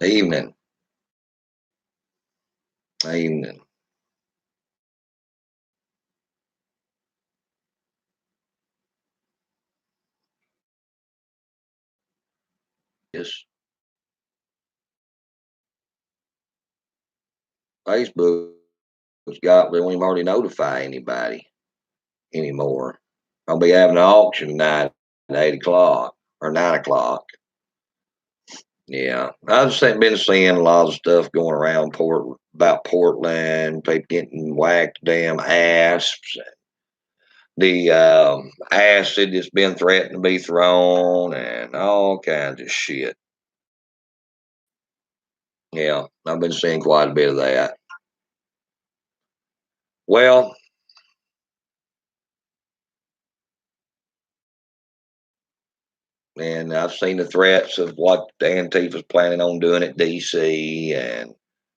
Evening. Evening. Yes. Facebook's got they won't even hardly notify anybody anymore. I'll be having an auction tonight at 8 o'clock or 9 o'clock. Yeah. I've just been seeing a lot of stuff going around about Portland, people getting whacked damn asps, the acid that's been threatened to be thrown and all kinds of shit. Yeah, I've been seeing quite a bit of that. Well, and I've seen the threats of what the Antifa's planning on doing at DC and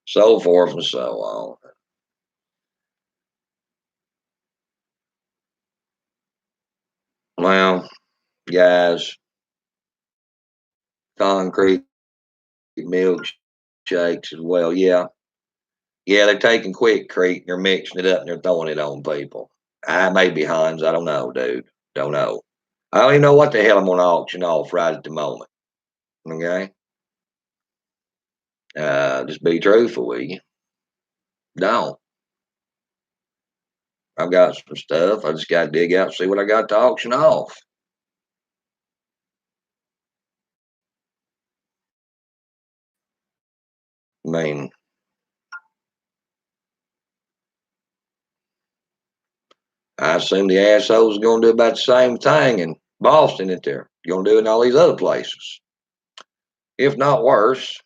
so forth and so on. Well, guys, concrete milkshakes as well. Yeah. Yeah, they're taking Quick Creek, they're mixing it up and they're throwing it on people. I may be Hans, I don't know, dude. Don't know. I don't even know what the hell I'm gonna auction off right at the moment. Okay. Just be truthful with you. Don't. I've got some stuff. I just gotta dig out and see what I got to auction off. I mean, I assume the assholes are gonna do about the same thing in Boston that they're gonna do in all these other places. If not worse.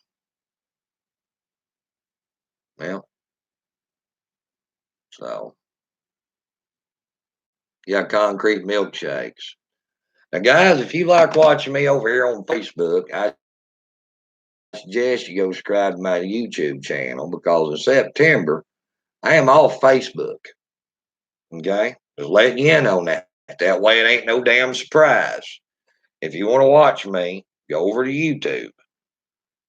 Well, so yeah, concrete milkshakes. Now, guys, if you like watching me over here on Facebook, I suggest you go subscribe to my YouTube channel because in September I am off Facebook. Okay, just letting you in on that. That way, it ain't no damn surprise. If you want to watch me, go over to YouTube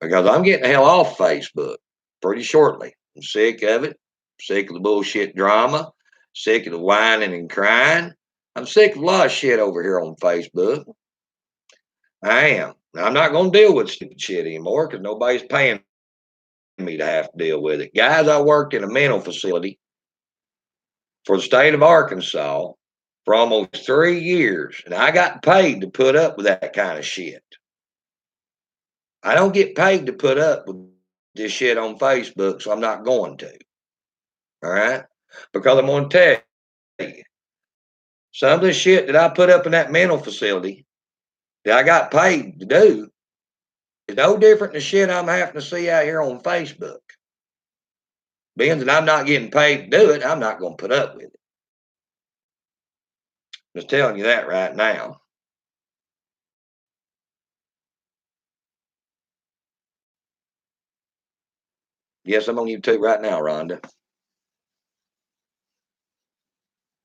because I'm getting the hell off Facebook pretty shortly. I'm sick of it. Sick of the bullshit drama. Sick of the whining and crying. I'm sick of a lot of shit over here on Facebook. I am. Now, I'm not going to deal with stupid shit anymore because nobody's paying me to have to deal with it. Guys, I worked in a mental facility for the state of Arkansas for almost 3 years, and I got paid to put up with that kind of shit. I don't get paid to put up with this shit on Facebook, so I'm not going to. All right? Because I'm going to tell you, some of the shit that I put up in that mental facility that I got paid to do is no different than the shit I'm having to see out here on Facebook. Being that I'm not getting paid to do it, I'm not going to put up with it. Just telling you that right now. Yes, I'm on YouTube right now, Rhonda.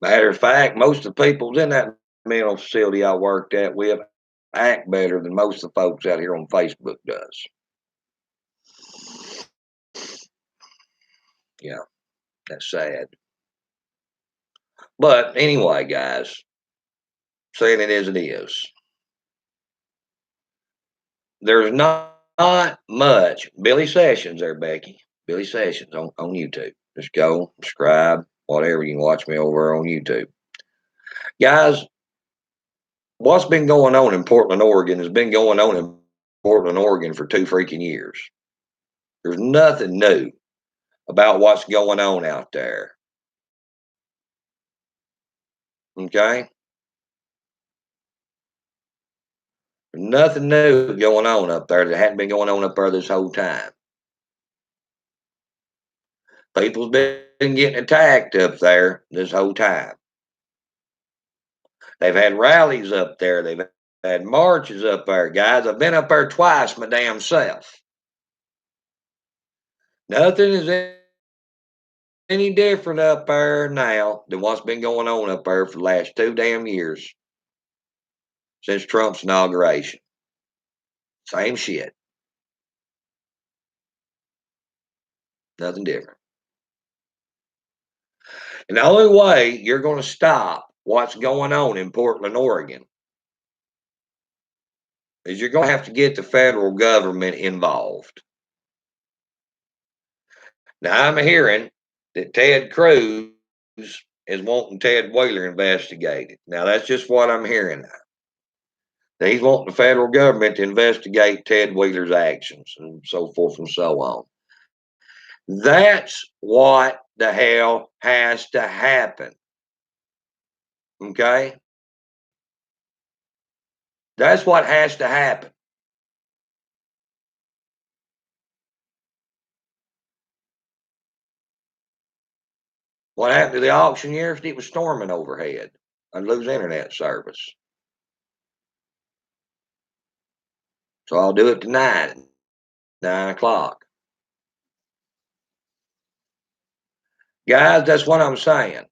Matter of fact, most of the people in that mental facility I worked at with act better than most of the folks out here on Facebook does. Yeah, that's sad. But anyway, guys, saying it as it is, there's not much. Billy Sessions there, Becky. Billy Sessions on YouTube. Just go, subscribe, whatever. You can watch me over on YouTube. Guys, what's been going on in Portland, Oregon has been going on in Portland, Oregon for 2 freaking years. There's nothing new about what's going on out there. Okay? There's nothing new going on up there that hadn't been going on up there this whole time. People's been getting attacked up there this whole time. They've had rallies up there. They've had marches up there, guys. I've been up there twice, my damn self. Nothing is any different up there now than what's been going on up there for the last 2 damn years since Trump's inauguration. Same shit. Nothing different. And the only way you're going to stop what's going on in Portland, Oregon, is you're going to have to get the federal government involved. Now, I'm hearing that Ted Cruz is wanting Ted Wheeler investigated. Now, that's just what I'm hearing. He's wanting the federal government to investigate Ted Wheeler's actions and so forth and so on. That's what the hell has to happen. Okay? That's what has to happen. What happened to the auctioneers? It was storming overhead. I'd lose internet service. So I'll do it tonight, 9 o'clock. Guys, that's what I'm saying.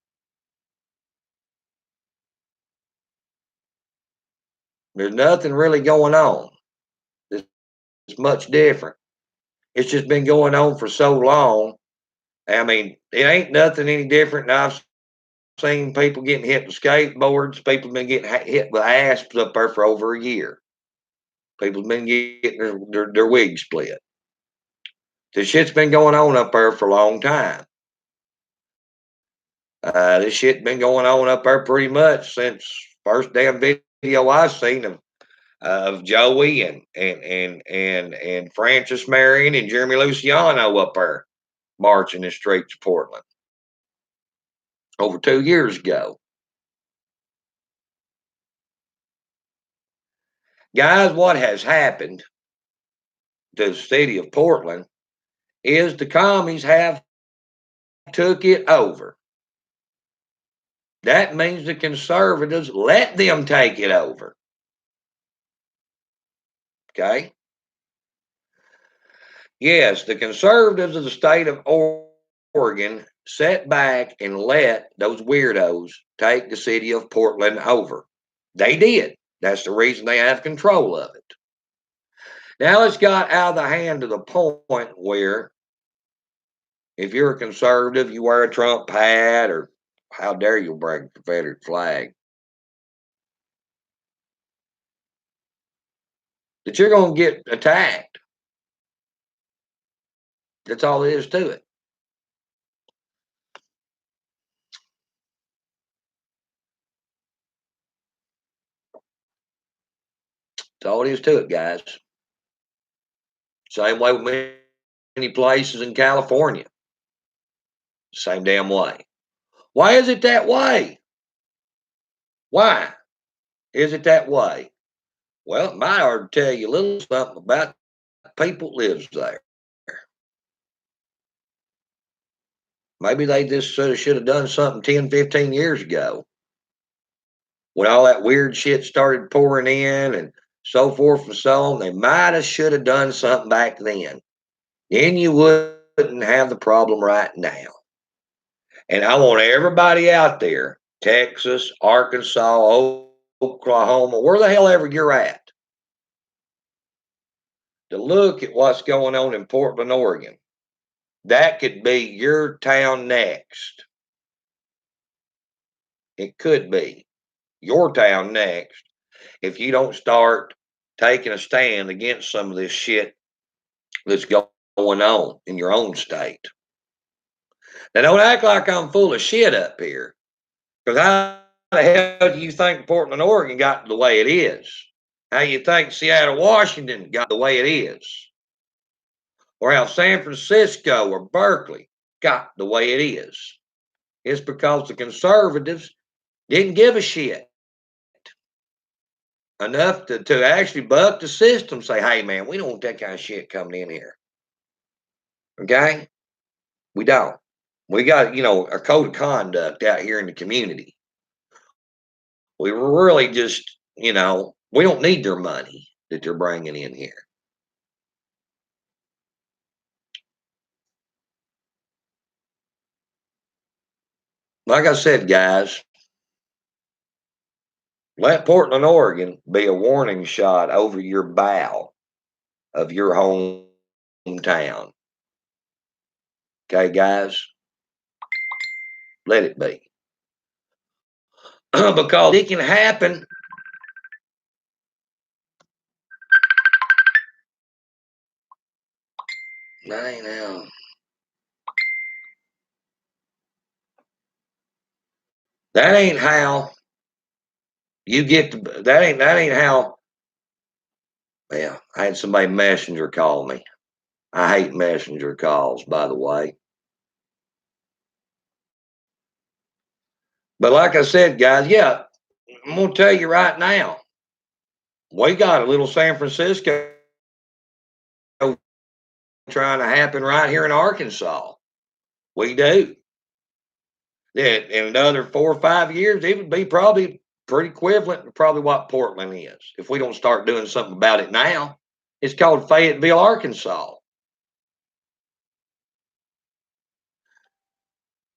There's nothing really going on. It's much different. It's just been going on for so long. I mean, it ain't nothing any different. I've seen people getting hit with skateboards. People have been getting hit with asps up there for over a year. People have been getting their wigs split. This shit's been going on up there for a long time. This shit's been going on up there pretty much since first damn video I seen of Joey and Francis Marion and Jeremy Luciano up there marching the streets of Portland over 2 years ago. Guys, what has happened to the city of Portland is the commies have took it over. That means the conservatives let them take it over. Okay? Yes, the conservatives of the state of Oregon sat back and let those weirdos take the city of Portland over. They did. That's the reason they have control of it. Now it's got out of the hand to the point where if you're a conservative, you wear a Trump hat, or how dare you bring a Confederate flag, that you're going to get attacked. That's all there is to it. That's all it is to it, guys. Same way with many places in California. Same damn way. Why is it that way? Why is it that way? Well, it might ought to tell you a little something about the people that lives there. Maybe they just should have done something 10, 15 years ago when all that weird shit started pouring in and so forth and so on. They might have should have done something back then. Then you wouldn't have the problem right now. And I want everybody out there, Texas, Arkansas, Oklahoma, where the hell ever you're at, to look at what's going on in Portland, Oregon. That could be your town next. It could be your town next if you don't start taking a stand against some of this shit that's going on in your own state. Now, don't act like I'm full of shit up here, because how the hell do you think Portland, Oregon got the way it is? How you think Seattle, Washington got the way it is? Or how San Francisco or Berkeley got the way it is? It's because the conservatives didn't give a shit enough to actually buck the system, say, hey, man, we don't want that kind of shit coming in here. Okay? We don't. We got, a code of conduct out here in the community. We really just, we don't need their money that they're bringing in here. Like I said, guys, let Portland, Oregon be a warning shot over your bow of your hometown. Okay, guys? Let it be. Because it can happen. That ain't how. That ain't how you get to, that ain't how. Well, I had somebody messenger call me. I hate messenger calls, by the way. But like I said, guys, yeah, I'm gonna tell you right now, we got a little San Francisco trying to happen right here in Arkansas. We do. Yeah, in another 4 or 5 years, it would be probably pretty equivalent to probably what Portland is if we don't start doing something about it now. It's called Fayetteville, Arkansas.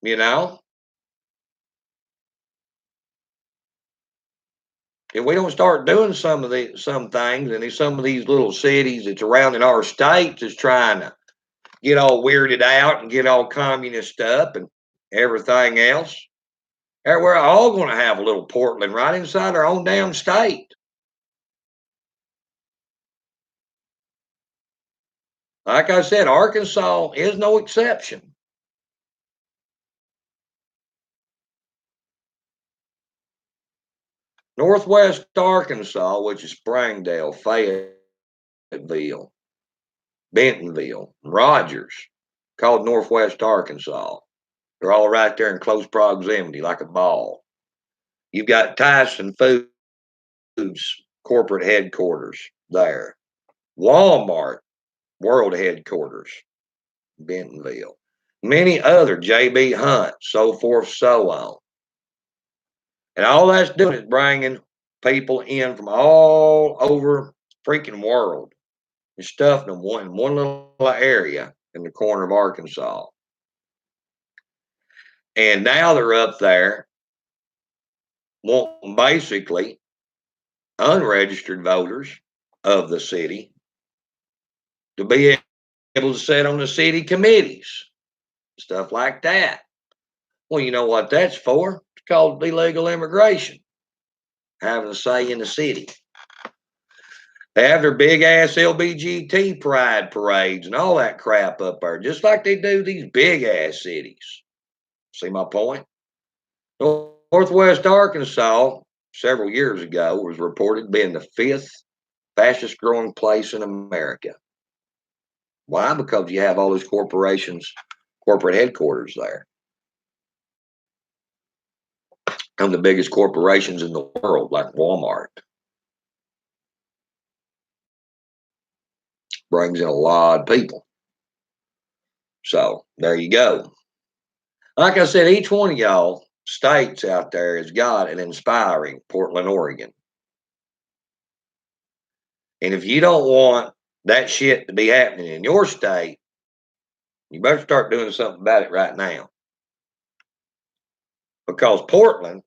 You know, if we don't start doing some things, and some of these little cities that's around in our states is trying to get all weirded out and get all communist up and everything else, we're all going to have a little Portland right inside our own damn state. Like I said, Arkansas is no exception. Northwest Arkansas, which is Springdale, Fayetteville, Bentonville, Rogers, called Northwest Arkansas. They're all right there in close proximity, like a ball. You've got Tyson Foods corporate headquarters there. Walmart world headquarters, Bentonville. Many other, J.B. Hunt, so forth, so on. And all that's doing is bringing people in from all over freaking world and stuffing them in one little area in the corner of Arkansas. And now they're up there wanting basically unregistered voters of the city to be able to sit on the city committees, stuff like that. Well, you know what that's for? It's called illegal immigration, having a say in the city. They have their big ass LBGT pride parades and all that crap up there, just like they do these big ass cities. See my point? Northwest Arkansas, several years ago, was reported being the fifth fastest growing place in America. Why? Because you have all these corporations, corporate headquarters there. And the biggest corporations in the world, like Walmart. Brings in a lot of people. So there you go. Like I said, each one of y'all states out there has got an inspiring Portland, Oregon. And if you don't want that shit to be happening in your state, you better start doing something about it right now. Because Portland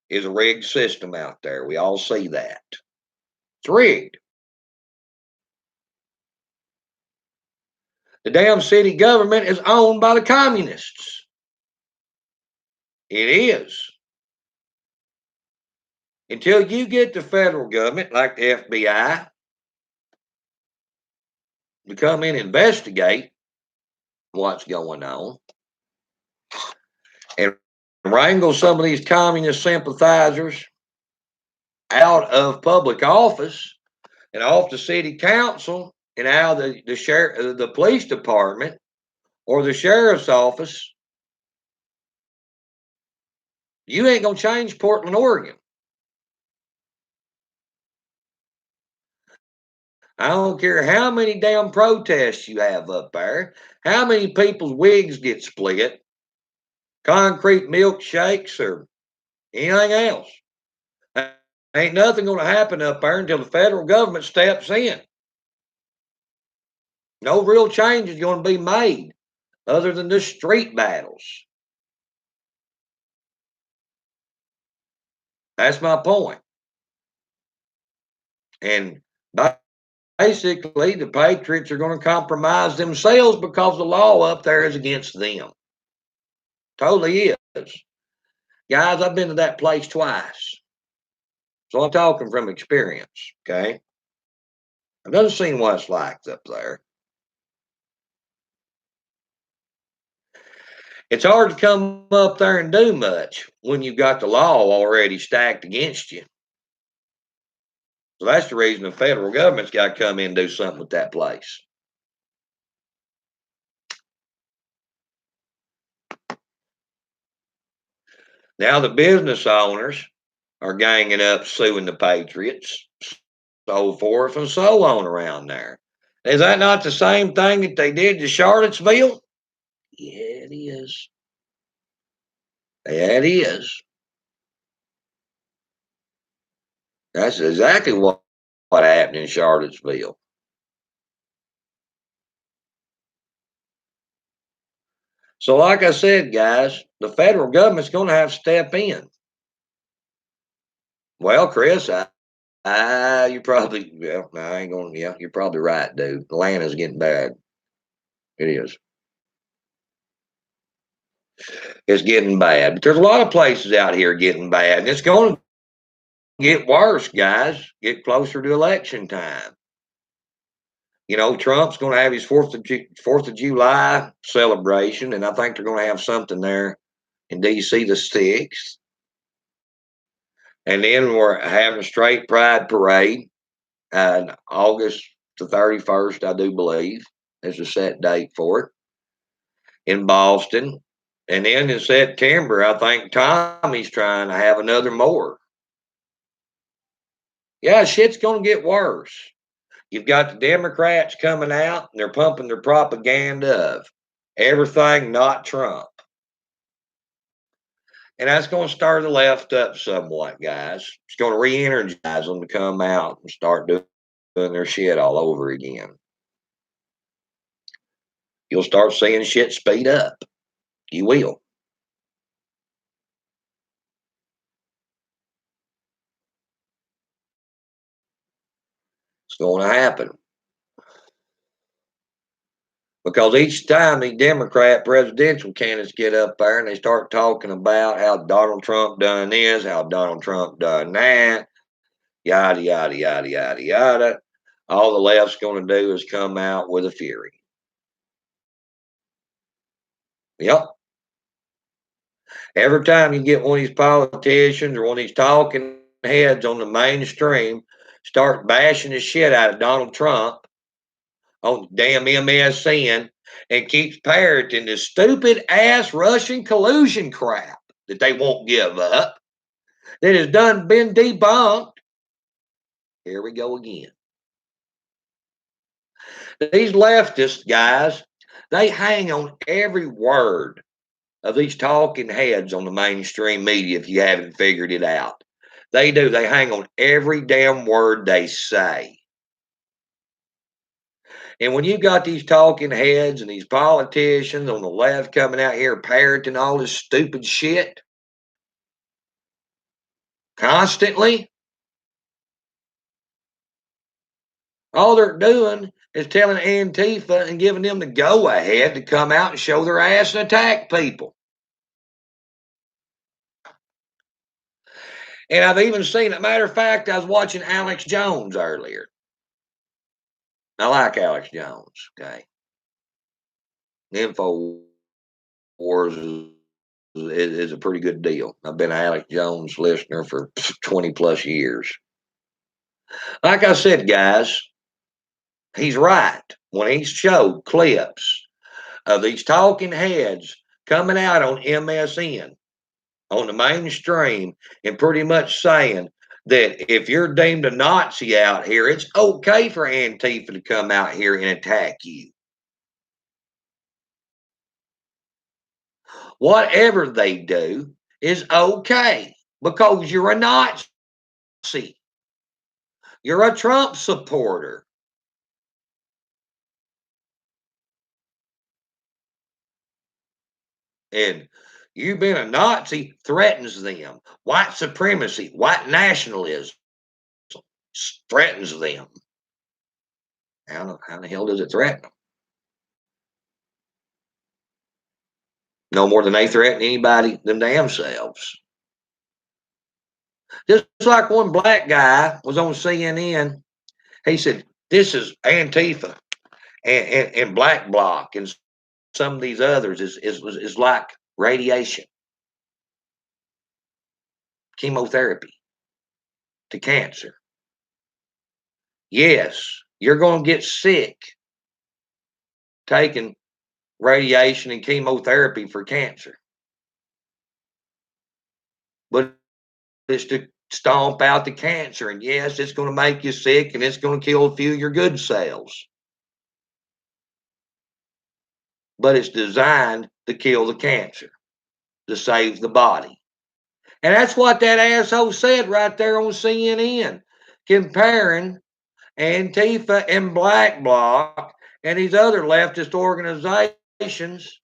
is a rigged system out there. We all see that. It's rigged. The damn city government is owned by the communists. It is. Until you get the federal government, like the FBI, to come in and investigate what's going on and wrangle some of these communist sympathizers out of public office and off the city council and out of the police department or the sheriff's office, you ain't gonna change Portland, Oregon. I don't care how many damn protests you have up there, how many people's wigs get split, concrete milkshakes, or anything else. Ain't nothing going to happen up there until the federal government steps in. No real change is going to be made other than the street battles. That's my point. And basically the patriots are going to compromise themselves because the law up there is against them. Totally is. Guys, I've been to that place twice. So I'm talking from experience, okay? I've never seen what it's like up there. It's hard to come up there and do much when you've got the law already stacked against you. So that's the reason the federal government's got to come in and do something with that place. Now the business owners are ganging up suing the patriots, so forth and so on around there. Is that not the same thing that they did to Charlottesville? Yeah, it is. Yeah, it is. That's exactly what happened in Charlottesville. So, like I said, guys, the federal government's going to have to step in. Well, Chris, you probably, well, no, I ain't going. Yeah, you're probably right, dude. Atlanta's getting bad. It is. It's getting bad. But there's a lot of places out here getting bad, and it's going to get worse, guys. Get closer to election time. You know, Trump's going to have his Fourth of July celebration, and I think they're going to have something there in D.C. the 6th. And then we're having a straight pride parade on August the 31st, I do believe. There's a set date for it in Boston. And then in September, I think Tommy's trying to have another more. Yeah, shit's going to get worse. You've got the Democrats coming out and they're pumping their propaganda of everything not Trump. And that's going to stir the left up somewhat, guys. It's going to re energize them to come out and start doing their shit all over again. You'll start seeing shit speed up. You will. It's going to happen. Because each time the Democrat presidential candidates get up there and they start talking about how Donald Trump done this, how Donald Trump done that, yada, yada, yada, yada, yada, all the left's going to do is come out with a fury. Yep. Every time you get one of these politicians or one of these talking heads on the mainstream start bashing the shit out of Donald Trump on damn MSN and keeps parroting this stupid ass Russian collusion crap that they won't give up, that has been debunked. Here we go again. These leftist guys, they hang on every word of these talking heads on the mainstream media if you haven't figured it out. They do. They hang on every damn word they say. And when you got these talking heads and these politicians on the left coming out here parroting all this stupid shit constantly, all they're doing is telling Antifa and giving them the go ahead to come out and show their ass and attack people. And I've even seen, as a matter of fact, I was watching Alex Jones earlier. I like Alex Jones, okay? InfoWars is a pretty good deal. I've been an Alex Jones listener for 20 plus years. Like I said, guys, he's right when he showed clips of these talking heads coming out on MSN, on the mainstream, and pretty much saying that if you're deemed a Nazi out here, it's okay for Antifa to come out here and attack you. Whatever they do is okay because you're a Nazi. You're a Trump supporter. And you being a Nazi threatens them. White supremacy, white nationalism threatens them. How the hell does it threaten them? No more than they threaten anybody them damn selves. Just like one black guy was on CNN. He said, "This is Antifa and Black Bloc and some of these others is like radiation, chemotherapy to cancer. Yes, you're going to get sick taking radiation and chemotherapy for cancer, but it's to stomp out the cancer. And yes, it's going to make you sick and it's going to kill a few of your good cells, but it's designed to kill the cancer, to save the body." And that's what that asshole said right there on CNN, comparing Antifa and Black Bloc and these other leftist organizations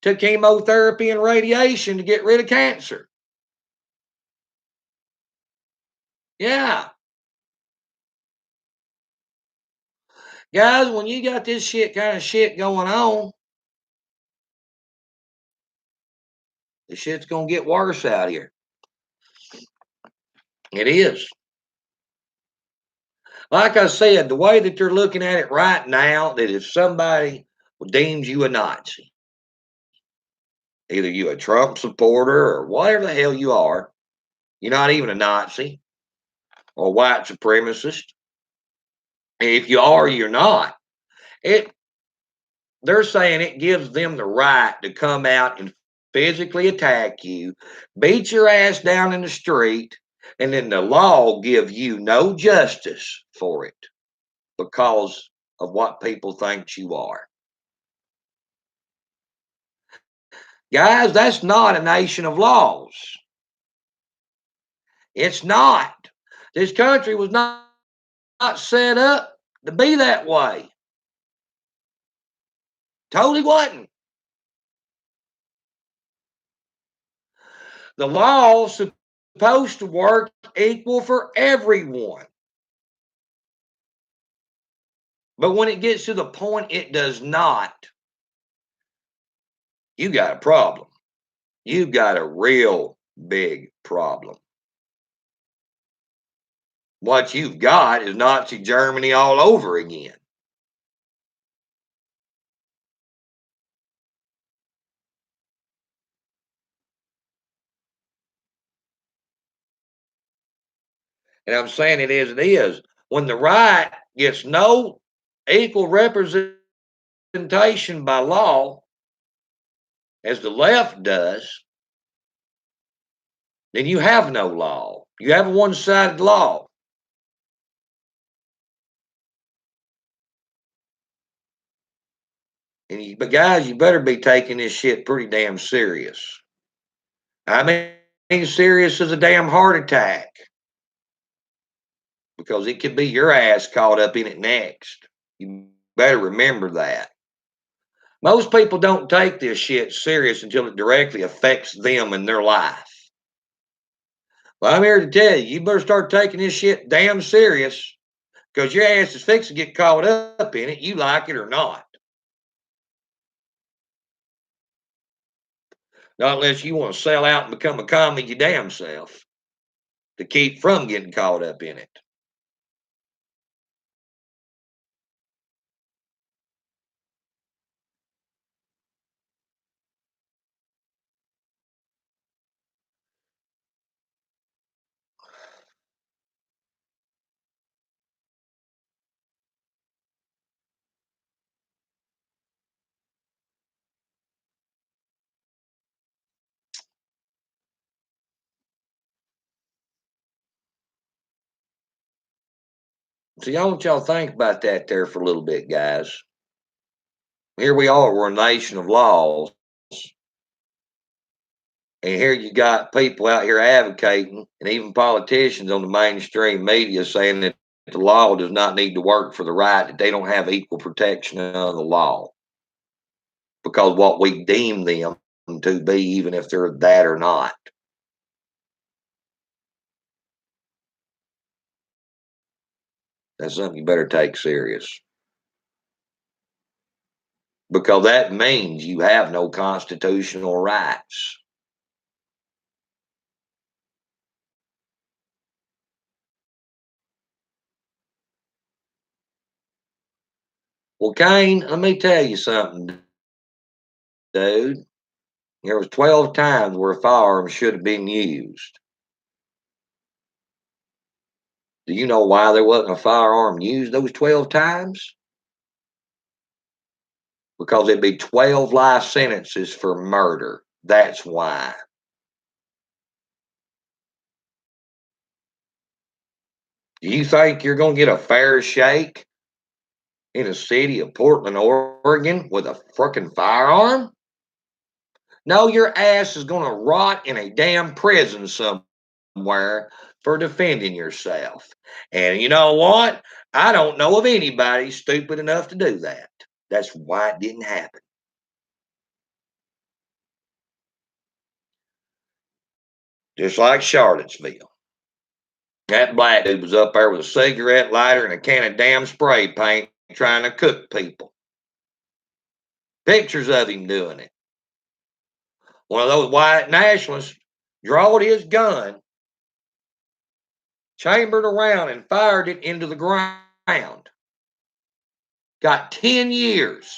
to chemotherapy and radiation to get rid of cancer. Yeah. Guys, when you got this kind of shit going on, the shit's going to get worse out here. It is. Like I said, the way that they're looking at it right now, that if somebody deems you a Nazi, either you a Trump supporter or whatever the hell you are, you're not even a Nazi or a white supremacist. If you are, you're not. It They're saying it gives them the right to come out and physically attack you, beat your ass down in the street, and then the law give you no justice for it because of what people think you are. Guys, that's not a nation of laws. It's not. This country was not set up to be that way. Totally wasn't. The law's supposed to work equal for everyone. But when it gets to the point it does not, you got a problem. You got a real big problem. What you've got is Nazi Germany all over again. And I'm saying it as it is. When the right gets no equal representation by law, as the left does, then you have no law. You have a one-sided law. But guys, you better be taking this shit pretty damn serious. I mean, serious as a damn heart attack. Because it could be your ass caught up in it next. You better remember that. Most people don't take this shit serious until it directly affects them in their life. Well, I'm here to tell you, you better start taking this shit damn serious because your ass is fixing to get caught up in it, you like it or not. Not unless you want to sell out and become a commie your damn self to keep from getting caught up in it. So I want y'all to think about that there for a little bit, guys. Here we are, we're a nation of laws. And here you got people out here advocating, and even politicians on the mainstream media saying that the law does not need to work for the right, that they don't have equal protection of the law. Because what we deem them to be, even if they're that or not. That's something you better take serious. because that means you have no constitutional rights. Well, Kane, let me tell you something, dude. There was 12 times where a firearm should have been used. Do you know why there wasn't a firearm used those 12 times? Because it'd be 12 life sentences for murder. That's why. Do you think you're going to get a fair shake in the city of Portland, Oregon with a frickin' firearm? No, your ass is going to rot in a damn prison somewhere for defending yourself. And you know what? I don't know of anybody stupid enough to do that. That's why it didn't happen. Just like Charlottesville. That black dude was up there with a cigarette lighter and a can of damn spray paint trying to cook people. Pictures of him doing it. One of those white nationalists drawed his gun, chambered around, and fired it into the ground. Got 10 years.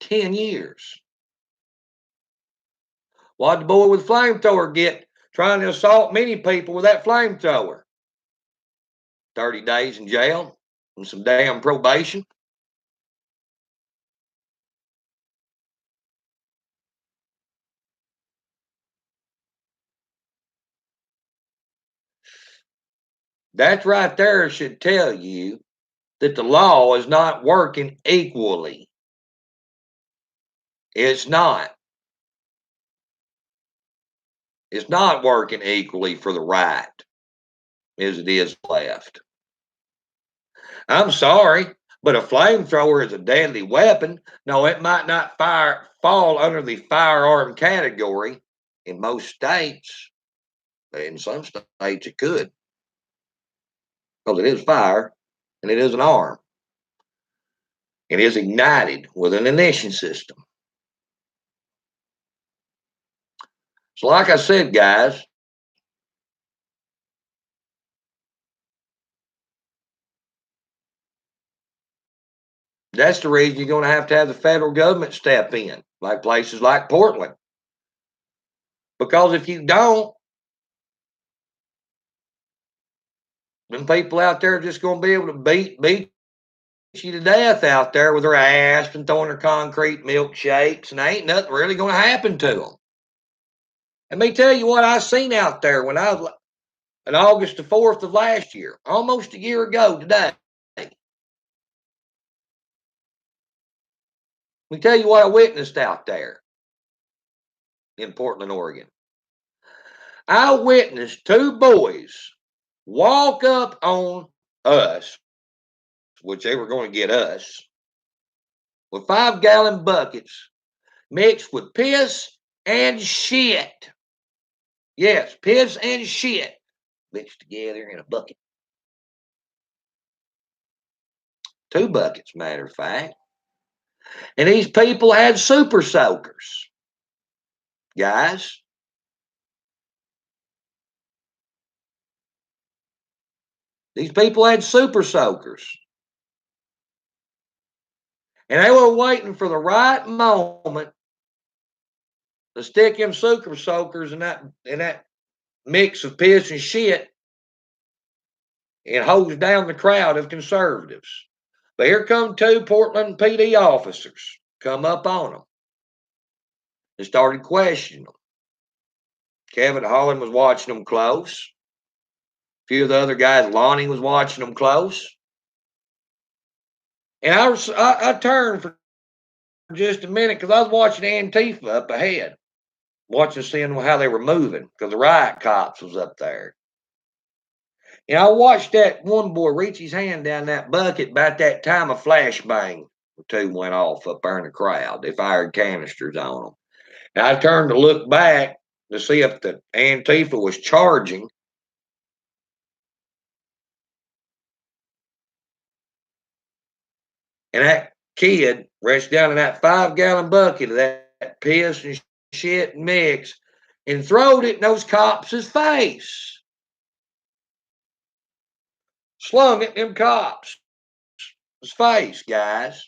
10 years. What'd the boy with flamethrower get trying to assault many people with that flamethrower? 30 days in jail and some damn probation. That right there should tell you that the law is not working equally. It's not. It's not working equally for the right as it is left. I'm sorry, but a flamethrower is a deadly weapon. No, it might not fall under the firearm category in most states. In some states, it could, because it is fire and it is an arm. It is ignited with an ignition system. So, like I said, guys, that's the reason you're going to have the federal government step in, like places like Portland. Because if you don't, then people out there are just going to be able to beat you to death out there with their ass and throwing their concrete milkshakes, and ain't nothing really going to happen to them. Let me tell you what I seen out there when I was on August the 4th of last year, almost a year ago today. Let me tell you what I witnessed out there in Portland, Oregon. I witnessed two boys walk up on us, which they were going to get us, with 5-gallon buckets mixed with piss and shit. Yes, piss and shit mixed together in a bucket. 2 buckets, matter of fact. And these people had super soakers. Guys, these people had super soakers. And they were waiting for the right moment to stick them super soakers in that mix of piss and shit and hose down the crowd of conservatives. But here come 2 Portland PD officers come up on them and started questioning them. Kevin Holland was watching them close. A few of the other guys, Lonnie was watching them close. And I turned for just a minute because I was watching Antifa up ahead, watching seeing how they were moving because the riot cops was up there. And I watched that one boy reach his hand down that bucket about that time a flashbang or 2 went off up there in the crowd. They fired canisters on them. And I turned to look back to see if the Antifa was charging. And that kid reached down in that 5-gallon bucket of that piss and shit mix and throwed it in those cops' face. Slung it in them cops' face, guys.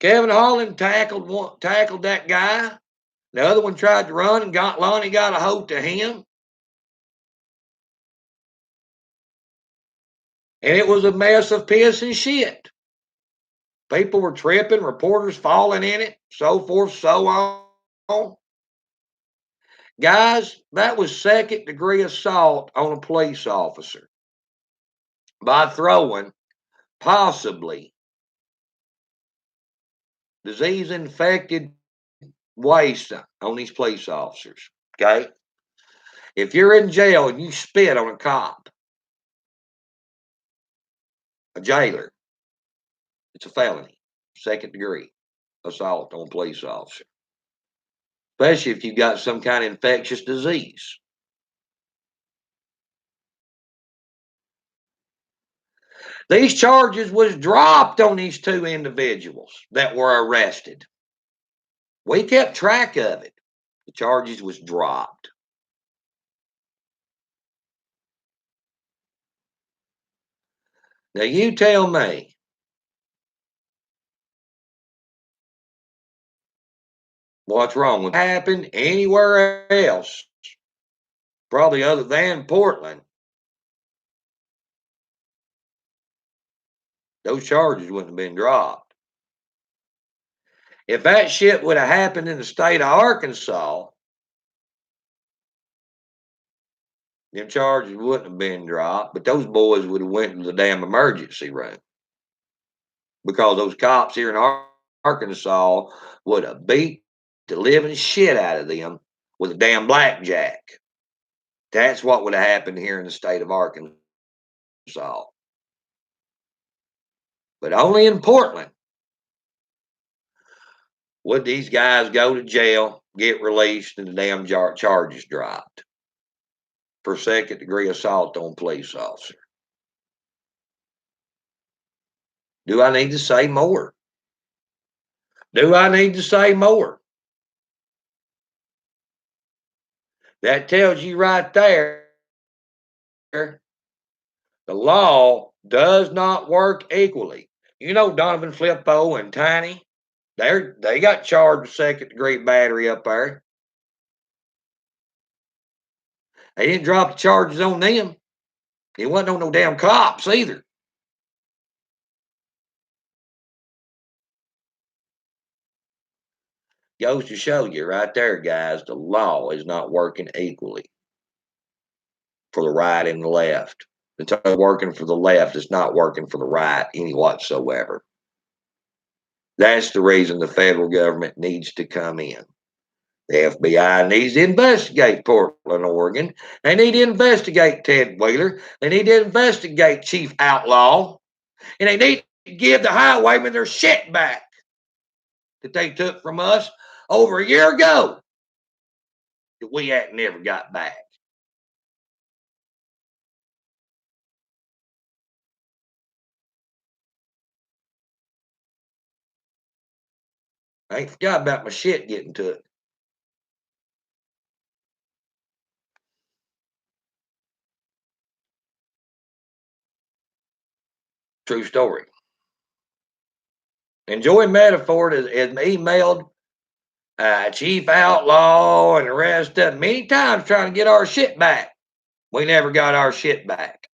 Kevin Holland tackled that guy. The other one tried to run and Lonnie got a hold to him. And it was a mess of piss and shit. People were tripping, reporters falling in it, so forth, so on. Guys, that was second-degree assault on a police officer by throwing possibly disease-infected waste on these police officers, okay? If you're in jail and you spit on a cop, a jailer, it's a felony, second-degree assault on a police officer, especially if you've got some kind of infectious disease. These charges was dropped on these two individuals that were arrested. We kept track of it. The charges was dropped. Now you tell me, what's wrong with happened anywhere else, probably other than Portland, those charges wouldn't have been dropped. If that shit would have happened in the state of Arkansas, them charges wouldn't have been dropped, but those boys would have went to the damn emergency room because those cops here in Arkansas would have beat the living shit out of them with a damn blackjack. That's what would have happened here in the state of Arkansas. But only in Portland would these guys go to jail, get released, and the damn charges dropped for second-degree assault on a police officer. Do I need to say more? Do I need to say more? That tells you right there, the law does not work equally. You know Donovan Flippo and Tiny, they got charged with second-degree battery up there. They didn't drop the charges on them. It wasn't on no damn cops either. Goes to show you right there, guys, the law is not working equally for the right and the left. It's working for the left. It's not working for the right any whatsoever. That's the reason the federal government needs to come in. The FBI needs to investigate Portland, Oregon. They need to investigate Ted Wheeler. They need to investigate Chief Outlaw. And they need to give the highwaymen their shit back that they took from us over a year ago that we hadn't never got back. I ain't forgot about my shit getting took. True story. And Joey Metaphor has emailed Chief Outlaw and the rest of them many times trying to get our shit back. We never got our shit back.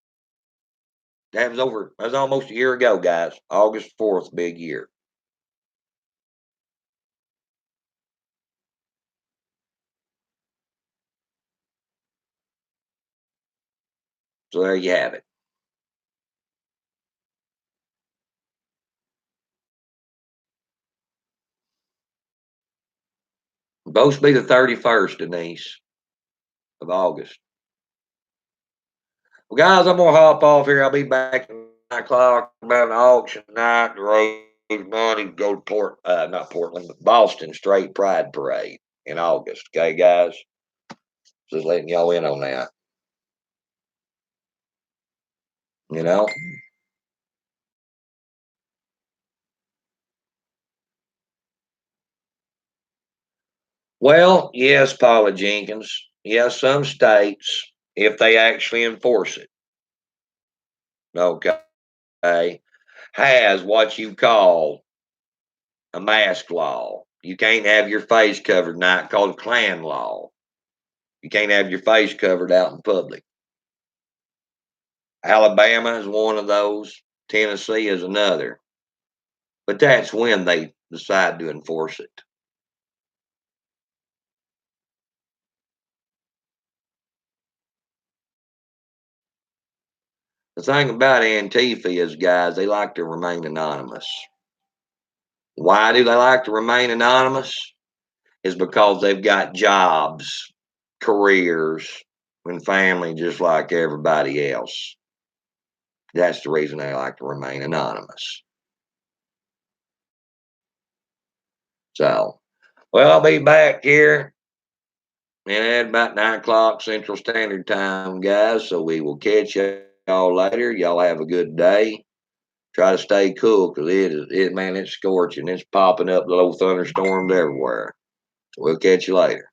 That was almost a year ago, guys. August 4th, big year. So there you have it. Supposed to be the 31st, Denise, of August. Well, guys, I'm going to hop off here. I'll be back at 9 o'clock about an auction night to raise money, go to not Portland, but Boston Straight Pride Parade in August. Okay, guys? Just letting y'all in on that. You know? Well, yes, Paula Jenkins. Yes, some states, if they actually enforce it, okay, has what you call a mask law. You can't have your face covered, not called Klan law. You can't have your face covered out in public. Alabama is one of those. Tennessee is another. But that's when they decide to enforce it. The thing about Antifa is, guys, they like to remain anonymous. Why do they like to remain anonymous? Is because they've got jobs, careers, and family just like everybody else. That's the reason they like to remain anonymous. So, well, I'll be back here at about 9 o'clock Central Standard Time, guys. So we will catch y'all later. Y'all have a good day. Try to stay cool because man, it's scorching. It's popping up little thunderstorms everywhere. We'll catch you later.